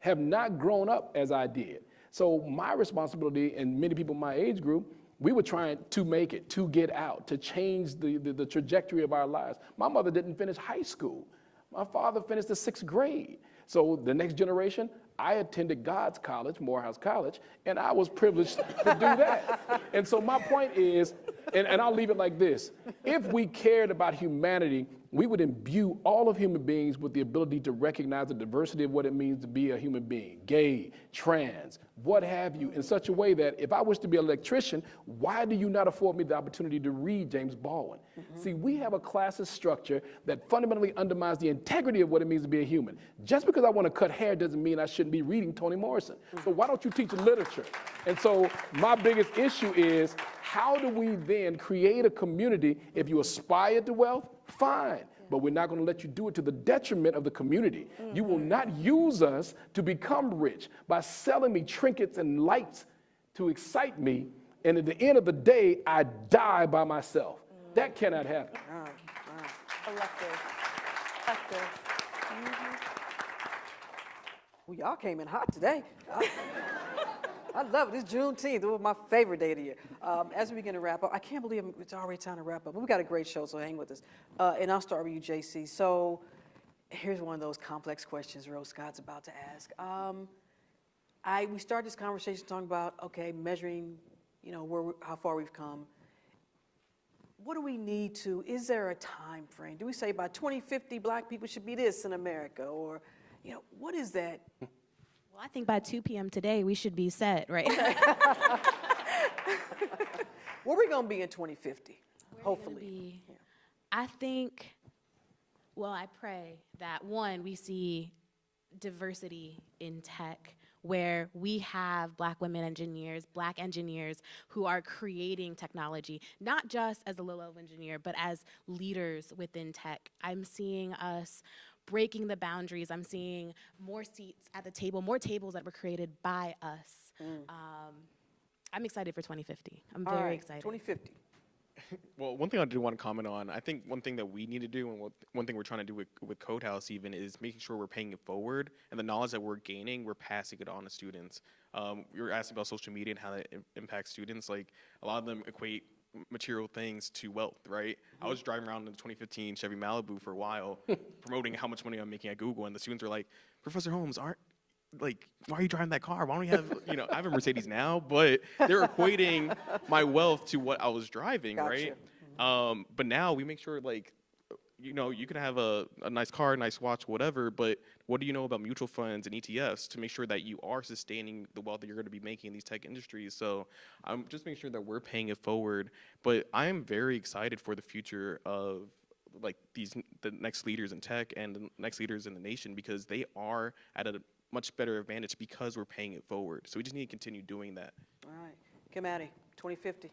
have not grown up as I did. So my responsibility, and many people in my age group, we were trying to make it, to get out, to change the trajectory of our lives. My mother didn't finish high school. My father finished the 6th grade. So the next generation, I attended God's college, Morehouse College, and I was privileged to do that. And so my point is, and I'll leave it like this, if we cared about humanity, we would imbue all of human beings with the ability to recognize the diversity of what it means to be a human being, gay, trans, what have you, in such a way that if I wish to be an electrician, why do you not afford me the opportunity to read James Baldwin? See, we have a classist structure that fundamentally undermines the integrity of what it means to be a human. Just because I want to cut hair doesn't mean I shouldn't be reading Toni Morrison. So why don't you teach literature? And so my biggest issue is, how do we then create a community? If you aspire to wealth, fine, but we're not going to let you do it to the detriment of the community. You will not use us to become rich by selling me trinkets and lights to excite me, and at the end of the day, I die by myself. That cannot happen. Elective. Well, y'all came in hot today. I love it. It's Juneteenth. It was my favorite day of the year. As we begin to wrap up, I can't believe it's already time to wrap up, but we've got a great show, so hang with us. And I'll start with you, JC. So Here's one of those complex questions Rose Scott's about to ask. We started this conversation talking about, okay, measuring, how far we've come. What do we need to, is there a time frame? Do we say by 2050, black people should be this in America? Or, what is that? Well, I think by 2 p.m. today, we should be set, right? Where are we going to be in 2050, hopefully? I think, well, I pray that, one, we see diversity in tech, where we have black women engineers, black engineers who are creating technology, not just as a low-level engineer, but as leaders within tech. I'm seeing us breaking the boundaries. I'm seeing more seats at the table, more tables that were created by us. I'm excited for 2050. I'm very excited. 2050. Well, one thing I did want to comment on, I think one thing that we need to do, and one thing we're trying to do with Code House even, is making sure we're paying it forward, and the knowledge that we're gaining, we're passing it on to students. We were asking about social media and how that impacts students. Like, a lot of them equate material things to wealth, right? I was driving around in the 2015 Chevy Malibu for a while, promoting how much money I'm making at Google, and the students are like, Professor Holmes, why are you driving that car? Why don't we have, I have a Mercedes now, but they're equating my wealth to what I was driving, right? But now we make sure, you can have a nice car, nice watch, whatever, but what do you know about mutual funds and ETFs to make sure that you are sustaining the wealth that you're going to be making in these tech industries? So I'm just making sure that we're paying it forward. But I am very excited for the future of the next leaders in tech and the next leaders in the nation, because they are at a much better advantage because we're paying it forward. So we just need to continue doing that. All right. Kim Addy, 2050.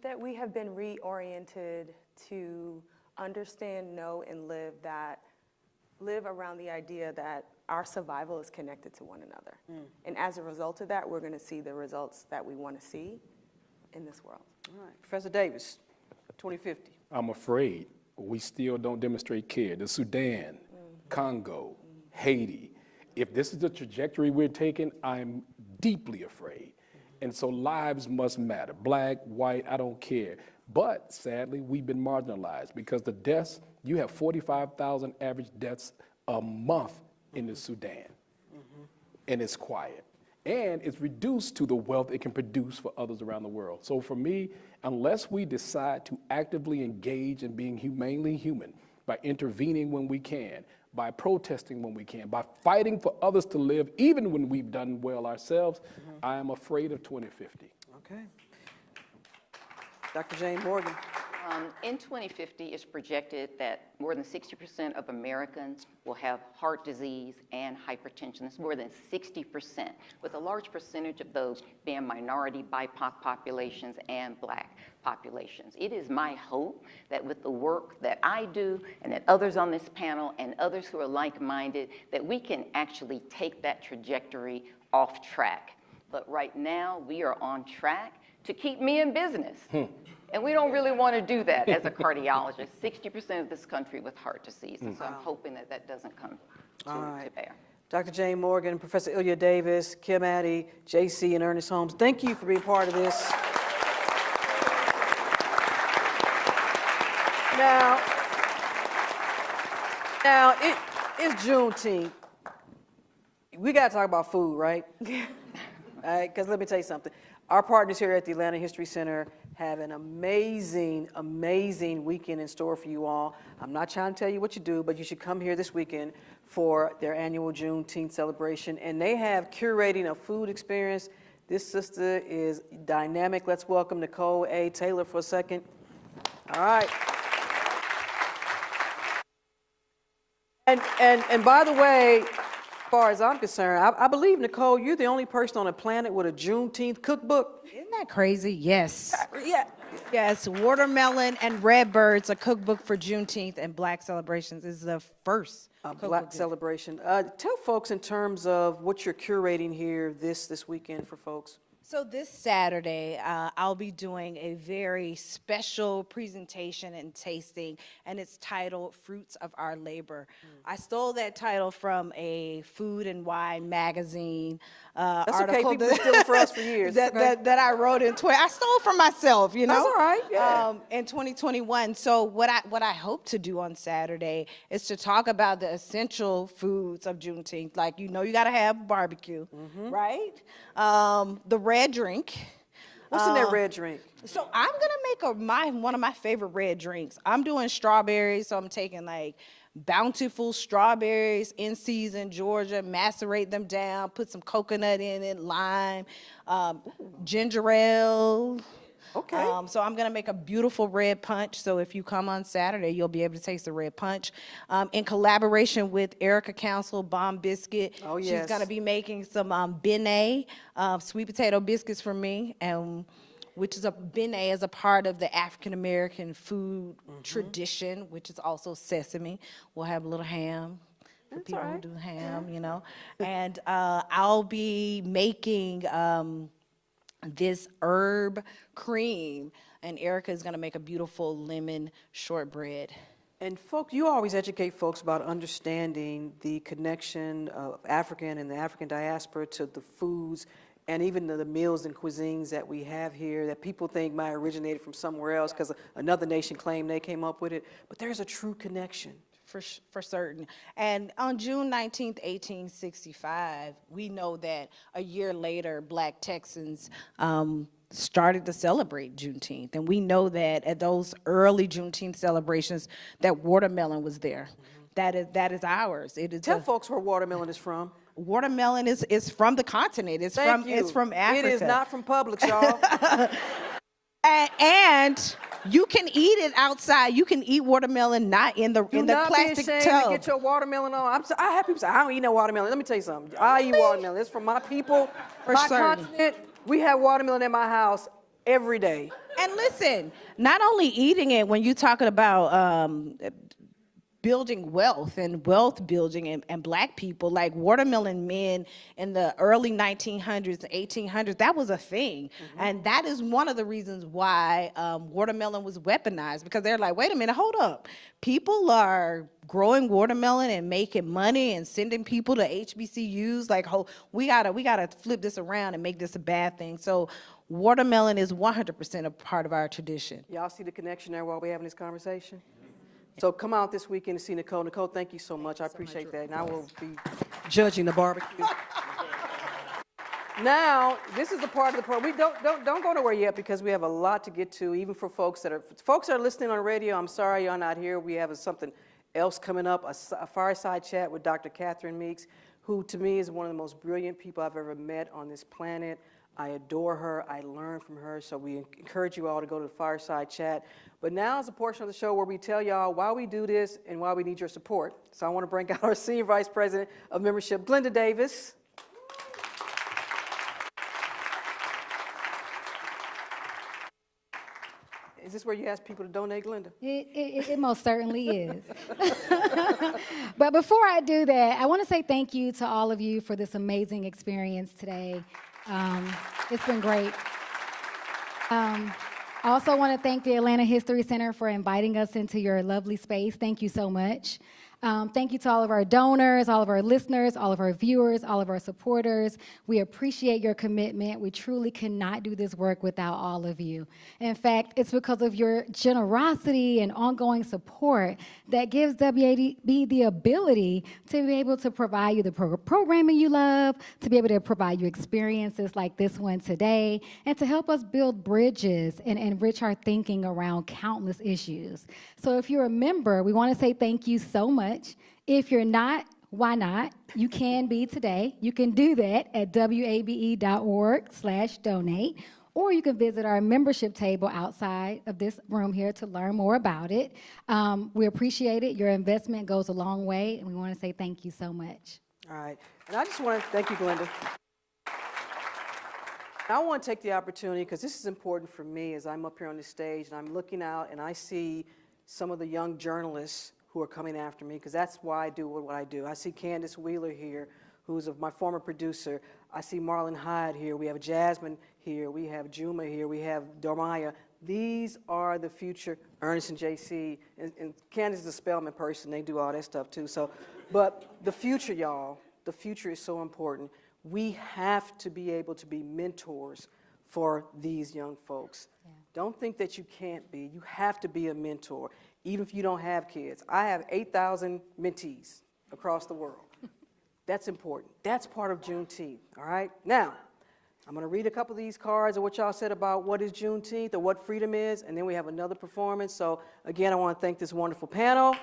That we have been reoriented to understand, know, and live around the idea that our survival is connected to one another. And as a result of that, we're going to see the results that we want to see in this world. All right. Professor Davis, 2050. I'm afraid we still don't demonstrate care. The Sudan, Congo, Haiti. If this is the trajectory we're taking, I'm deeply afraid. And so lives must matter. Black, white, I don't care. But sadly, we've been marginalized because the deaths, you have 45,000 average deaths a month in the Sudan. And it's quiet. And it's reduced to the wealth it can produce for others around the world. So for me, unless we decide to actively engage in being humanely human by intervening when we can, by protesting when we can, by fighting for others to live even when we've done well ourselves, I am afraid of 2050. Okay. Dr. Jane Morgan. In 2050, it's projected that more than 60% of Americans will have heart disease and hypertension. It's more than 60%, with a large percentage of those being minority, BIPOC populations and black populations. It is my hope that with the work that I do and that others on this panel and others who are like-minded, that we can actually take that trajectory off track. But right now, we are on track to keep me in business. And we don't really want to do that as a cardiologist. 60% of this country with heart disease. And so I'm hoping that that doesn't come to bear. Dr. Jane Morgan, Professor Ilya Davis, Kim Addy, JC, and Ernest Holmes, thank you for being part of this. Now it's Juneteenth. We got to talk about food, right? All right, because let me tell you something. Our partners here at the Atlanta History Center have an amazing, amazing weekend in store for you all. I'm not trying to tell you what you do, but you should come here this weekend for their annual Juneteenth celebration. And they have curating a food experience. This sister is dynamic. Let's welcome Nicole A. Taylor for a second. All right. And by the way, as far as I'm concerned, I believe, Nicole, you're the only person on the planet with a Juneteenth cookbook. Isn't that crazy? Yes. Yeah. Yes, Watermelon and Redbirds, a cookbook for Juneteenth and Black celebrations, is the first Black celebration. Tell folks in terms of what you're curating here this weekend for folks. So this Saturday, I'll be doing a very special presentation and tasting, and it's titled Fruits of Our Labor. I stole that title from a food and wine magazine That's article okay, people been stealing for us for years. that I wrote in I stole from myself, you know? That's all right, yeah. In 2021. So what I hope to do on Saturday is to talk about the essential foods of Juneteenth. Like, you gotta have barbecue, right? The red drink. What's in that red drink? So I'm gonna make one of my favorite red drinks. I'm doing strawberries, so I'm taking like bountiful strawberries in season, Georgia, macerate them down, put some coconut in it, lime, ginger ale. Okay. So I'm gonna make a beautiful red punch. So if you come on Saturday, you'll be able to taste the red punch. In collaboration with Erica Council, Bomb Biscuit. Oh, yes. She's gonna be making some beignet, sweet potato biscuits for me, and which is beignet is a part of the African American food tradition, which is also sesame. We'll have a little ham. For people who do ham, And I'll be making this herb cream, and Erica is gonna make a beautiful lemon shortbread. And folks, you always educate folks about understanding the connection of African and the African diaspora to the foods and even the meals and cuisines that we have here that people think might originate from somewhere else because another nation claimed they came up with it. But there's a true connection. For certain. And on June 19th, 1865, we know that a year later, Black Texans started to celebrate Juneteenth. And we know that at those early Juneteenth celebrations, that watermelon was there. That is ours. It is Tell folks where watermelon is from. Watermelon is from the continent. It's from Africa. It is not from Publix, y'all. And you can eat it outside. You can eat watermelon not in the plastic tub. Be ashamed to get your watermelon on. I have people say, I don't eat no watermelon. Let me tell you something. I eat watermelon. It's from my people, my continent. We have watermelon in my house every day. And listen, not only eating it, when you're talking about building wealth and wealth building and Black people, like watermelon men in the early 1900s, 1800s, that was a thing. And that is one of the reasons why watermelon was weaponized, because they're like, wait a minute, hold up. People are growing watermelon and making money and sending people to HBCUs. Like, we gotta flip this around and make this a bad thing. So watermelon is 100% a part of our tradition. Y'all see the connection there while we're having this conversation? So come out this weekend to see Nicole. Nicole, thank you so much. I appreciate that. And I will be judging the barbecue. Now, this is the part of the program. We don't go nowhere yet because we have a lot to get to, even for folks that are listening on radio. I'm sorry you're not here. We have something else coming up, a fireside chat with Dr. Catherine Meeks, who to me is one of the most brilliant people I've ever met on this planet. I adore her. I learn from her. So we encourage you all to go to the fireside chat. But now is a portion of the show where we tell y'all why we do this and why we need your support. So I want to bring out our Senior Vice President of Membership, Glenda Davis. Is this where you ask people to donate, Glenda? It most certainly is. But before I do that, I want to say thank you to all of you for this amazing experience today. It's been great. I also want to thank the Atlanta History Center for inviting us into your lovely space. Thank you so much. Thank you to all of our donors, all of our listeners, all of our viewers, all of our supporters. We appreciate your commitment. We truly cannot do this work without all of you. In fact, it's because of your generosity and ongoing support that gives WAB the ability to be able to provide you the programming you love, to be able to provide you experiences like this one today, and to help us build bridges and enrich our thinking around countless issues. So if you're a member, we want to say thank you so much. If you're not, why not? You can be today. You can do that at wabe.org/donate, or you can visit our membership table outside of this room here to learn more about it. We appreciate it. Your investment goes a long way, and we want to say thank you so much. All right. And I just want to thank you, Glenda. I want to take the opportunity, because this is important for me as I'm up here on the stage and I'm looking out and I see some of the young journalists who are coming after me, because that's why I do what I do. I see Candace Wheeler here, who's my former producer. I see Marlon Hyde here. We have Jasmine here, we have Juma here, we have Dormaya. These are the future, Ernest and JC, and Candace is a Spelman person, they do all that stuff too. So, but the future, y'all, the future is so important. We have to be able to be mentors for these young folks. Yeah. Don't think that you can't be. You have to be a mentor, even if you don't have kids. I have 8,000 mentees across the world. That's important. That's part of Juneteenth, all right? Now, I'm going to read a couple of these cards of what y'all said about what is Juneteenth or what freedom is, and then we have another performance. So, again, I want to thank this wonderful panel.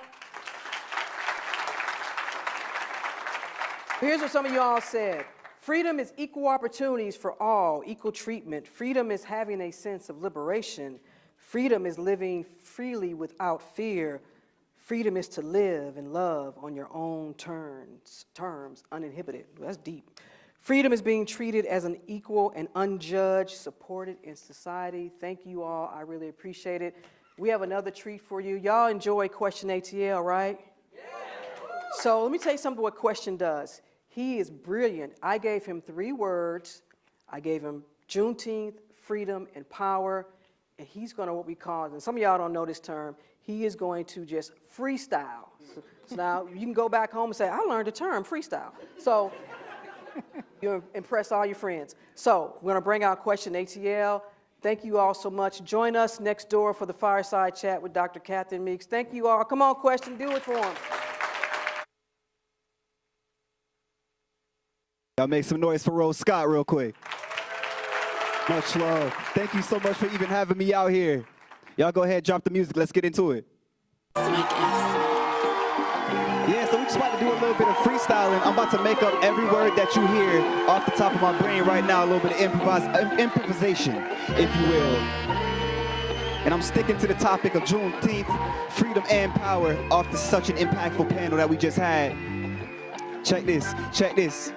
Here's what some of y'all said. Freedom is equal opportunities for all, equal treatment. Freedom is having a sense of liberation. Freedom is living freely without fear. Freedom is to live and love on your own terms, uninhibited. That's deep. Freedom is being treated as an equal and unjudged, supported in society. Thank you all. I really appreciate it. We have another treat for you. Y'all enjoy Question ATL, right? Yeah. So let me tell you something what Question does. He is brilliant. I gave him 3 words. I gave him Juneteenth, freedom, and power. And he's going to what we call, and some of y'all don't know this term, he is going to just freestyle. So now you can go back home and say, I learned the term, freestyle. So you impress all your friends. So we're going to bring out Question ATL. Thank you all so much. Join us next door for the fireside chat with Dr. Catherine Meeks. Thank you all. Come on, Question, do it for him. Y'all make some noise for Rose Scott real quick. Much love. Thank you so much for even having me out here. Y'all go ahead, drop the music. Let's get into it. Yeah, so we just about to do a little bit of freestyling. I'm about to make up every word that you hear off the top of my brain right now, a little bit of improvisation, if you will. And I'm sticking to the topic of Juneteenth, freedom and power, off to such an impactful panel that we just had. Check this, check this.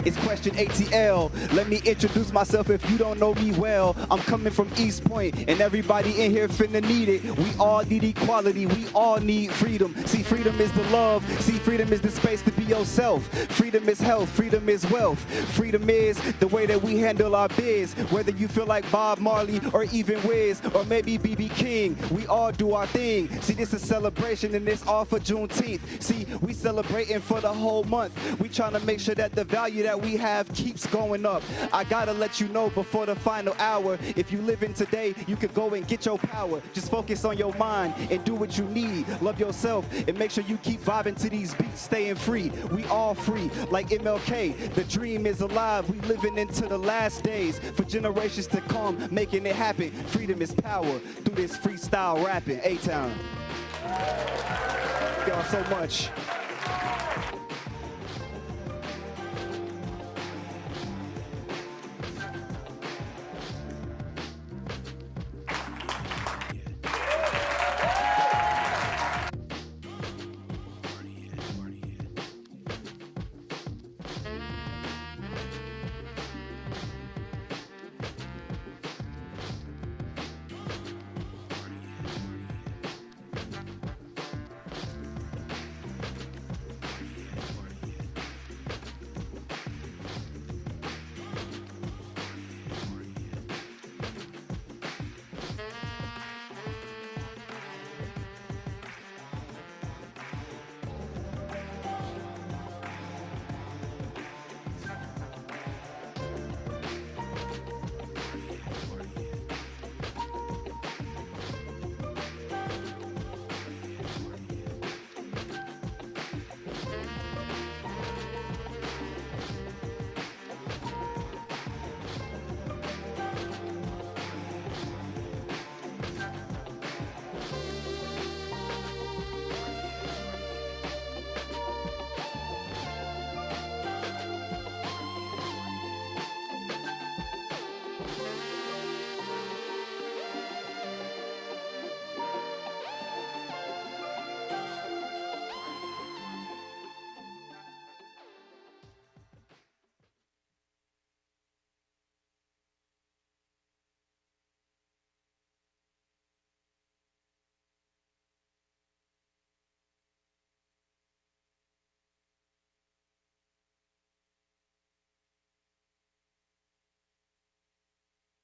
It's Question ATL. Let me introduce myself if you don't know me well. I'm coming from East Point, and everybody in here finna need it. We all need equality. We all need freedom. See, freedom is the love. See, freedom is the space to be yourself. Freedom is health. Freedom is wealth. Freedom is the way that we handle our biz. Whether you feel like Bob Marley or even Wiz or maybe B.B. King, we all do our thing. See, this is celebration, and it's all for Juneteenth. See, we celebrating for the whole month. We trying to make sure that the value that we have keeps going up. I gotta let you know before the final hour, if you live in today, you could go and get your power. Just focus on your mind and do what you need. Love yourself and make sure you keep vibing to these beats, staying free. We all free, like MLK. The dream is alive. We living into the last days for generations to come, making it happen. Freedom is power through this freestyle rapping. A-Town. Thank y'all so much.